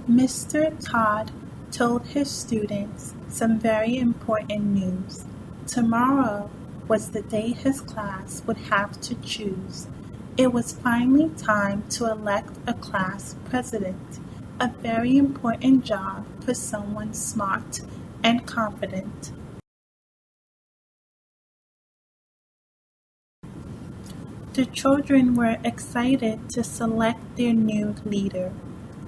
Mr. Todd told his students some very important news. Tomorrow was the day his class would have to choose. It was finally time to elect a class president, a very important job for someone smart and confident. The children were excited to select their new leader.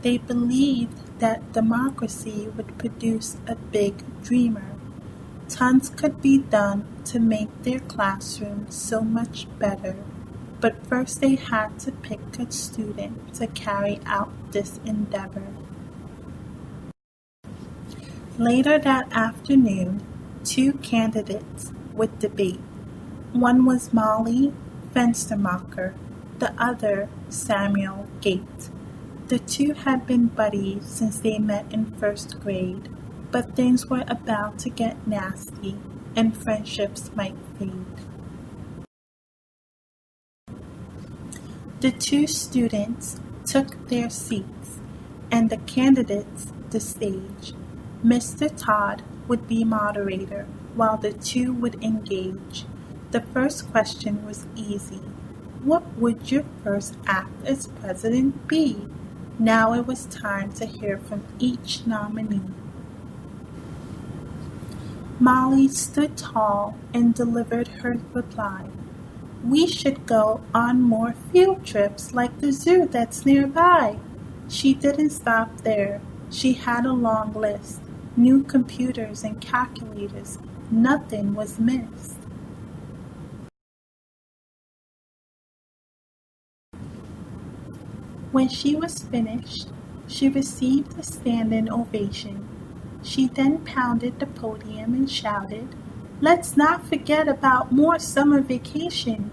They believed that democracy would produce a big dreamer. Tons could be done to make their classroom so much better, but first they had to pick a student to carry out this endeavor. Later that afternoon, two candidates would debate. One was Molly Fenstermacher, the other Samuel Gate. The two had been buddies since they met in first grade, but things were about to get nasty and friendships might fade. The two students took their seats, and the candidates the stage. Mr. Todd would be moderator, while the two would engage. The first question was easy. What would your first act as president be? Now it was time to hear from each nominee. Molly stood tall and delivered her reply. We should go on more field trips like the zoo that's nearby. She didn't stop there. She had a long list. New computers and calculators. Nothing was missed. When she was finished, she received a standing ovation. She then pounded the podium and shouted, "Let's not forget about more summer vacation."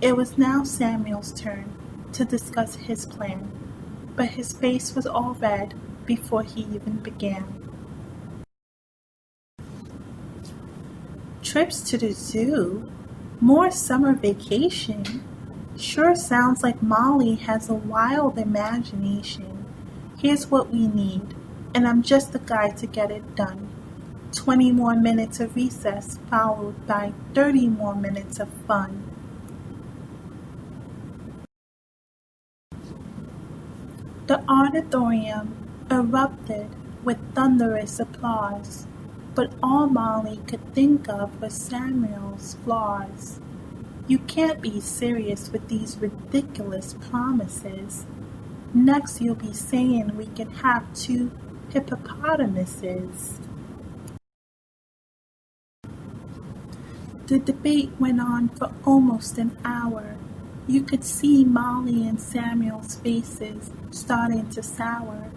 It was now Samuel's turn to discuss his plan, but his face was all red before he even began. Trips to the zoo? More summer vacation? Sure sounds like Molly has a wild imagination. Here's what we need, and I'm just the guy to get it done. 20 more minutes of recess followed by 30 more minutes of fun. The auditorium erupted with thunderous applause, but all Molly could think of was Samuel's flaws. You can't be serious with these ridiculous promises. Next you'll be saying we can have 2 hippopotamuses. The debate went on for almost an hour. You could see Molly and Samuel's faces starting to sour.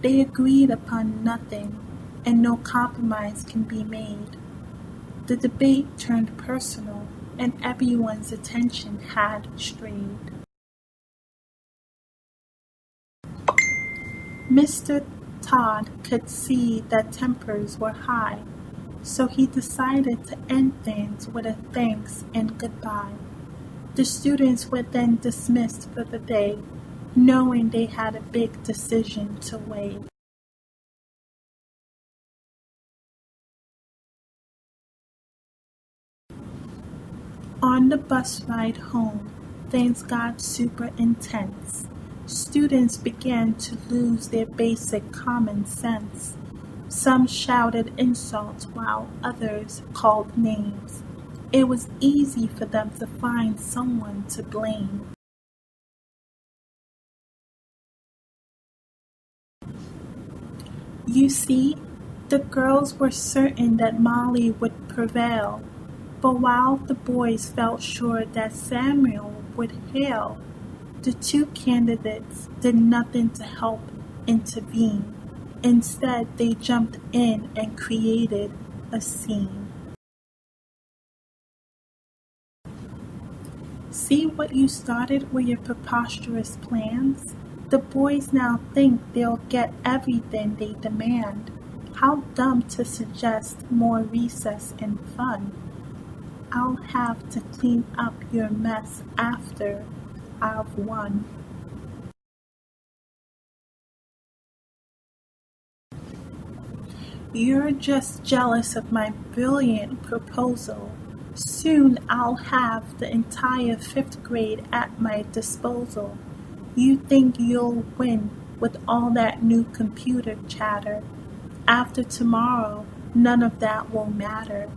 They agreed upon nothing, and no compromise can be made. The debate turned personal, and everyone's attention had strayed. Mr. Todd could see that tempers were high, so he decided to end things with a thanks and goodbye. The students were then dismissed for the day, knowing they had a big decision to weigh. On the bus ride home, things got super intense. Students began to lose their basic common sense. Some shouted insults while others called names. It was easy for them to find someone to blame. You see, the girls were certain that Molly would prevail, but while the boys felt sure that Samuel would hail, the two candidates did nothing to help intervene. Instead, they jumped in and created a scene. See what you started with your preposterous plans? The boys now think they'll get everything they demand. How dumb to suggest more recess and fun. I'll have to clean up your mess after I've won. You're just jealous of my brilliant proposal. Soon I'll have the entire fifth grade at my disposal. You think you'll win with all that new computer chatter. After tomorrow, none of that will matter.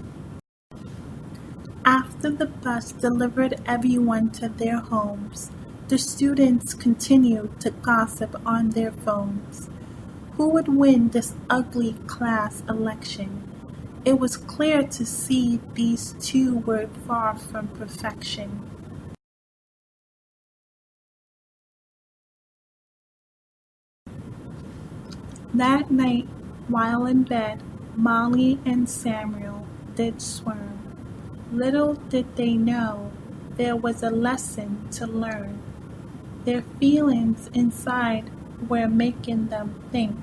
After the bus delivered everyone to their homes, the students continued to gossip on their phones. Who would win this ugly class election? It was clear to see these two were far from perfection. That night, while in bed, Molly and Samuel did swerve. Little did they know there was a lesson to learn. Their feelings inside were making them think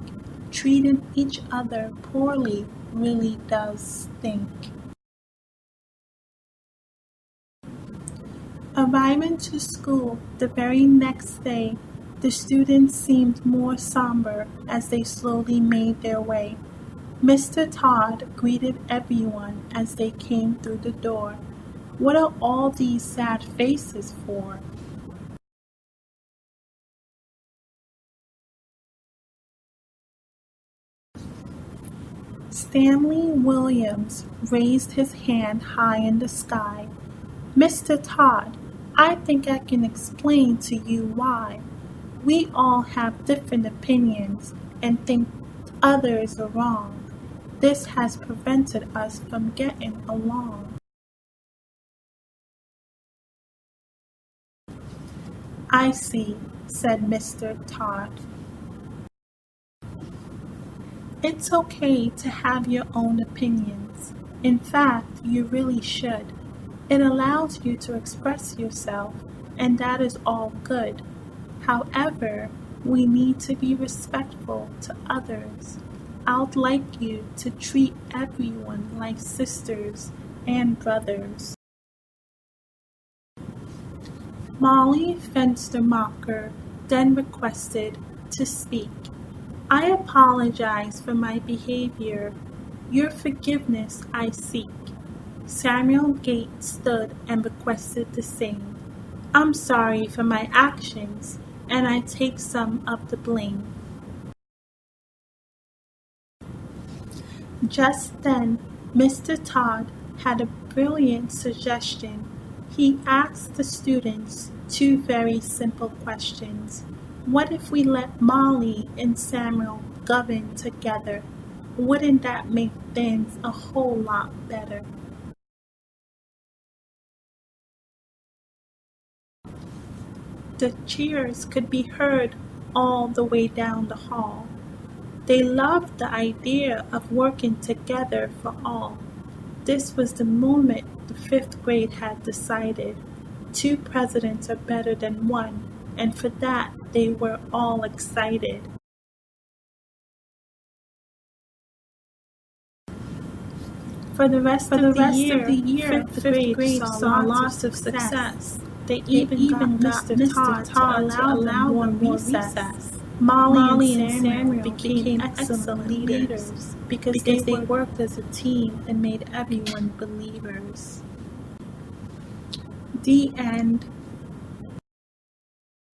treating each other poorly really does stink. Arriving to school the very next day, the students seemed more somber as they slowly made their way. Mr. Todd greeted everyone as they came through the door. What are all these sad faces for? Stanley Williams raised his hand high in the sky. Mr. Todd, I think I can explain to you why. We all have different opinions and think others are wrong. This has prevented us from getting along. I see, said Mr. Todd. It's okay to have your own opinions. In fact, you really should. It allows you to express yourself, and that is all good. However, we need to be respectful to others. I'd like you to treat everyone like sisters and brothers. Molly Fenstermacher then requested to speak. I apologize for my behavior. Your forgiveness I seek. Samuel Gates stood and requested the same. I'm sorry for my actions, and I take some of the blame. Just then, Mr. Todd had a brilliant suggestion. He asked the students two very simple questions. What if we let Molly and Samuel govern together? Wouldn't that make things a whole lot better? The cheers could be heard all the way down the hall. They loved the idea of working together for all. This was the moment the fifth grade had decided. Two presidents are better than one, and for that they were all excited. For the rest of the year, fifth grade saw lots of success. They even got Mr. Todd to allow them more recess. Molly and Samuel became excellent leaders because they worked as a team and made everyone believers. The end.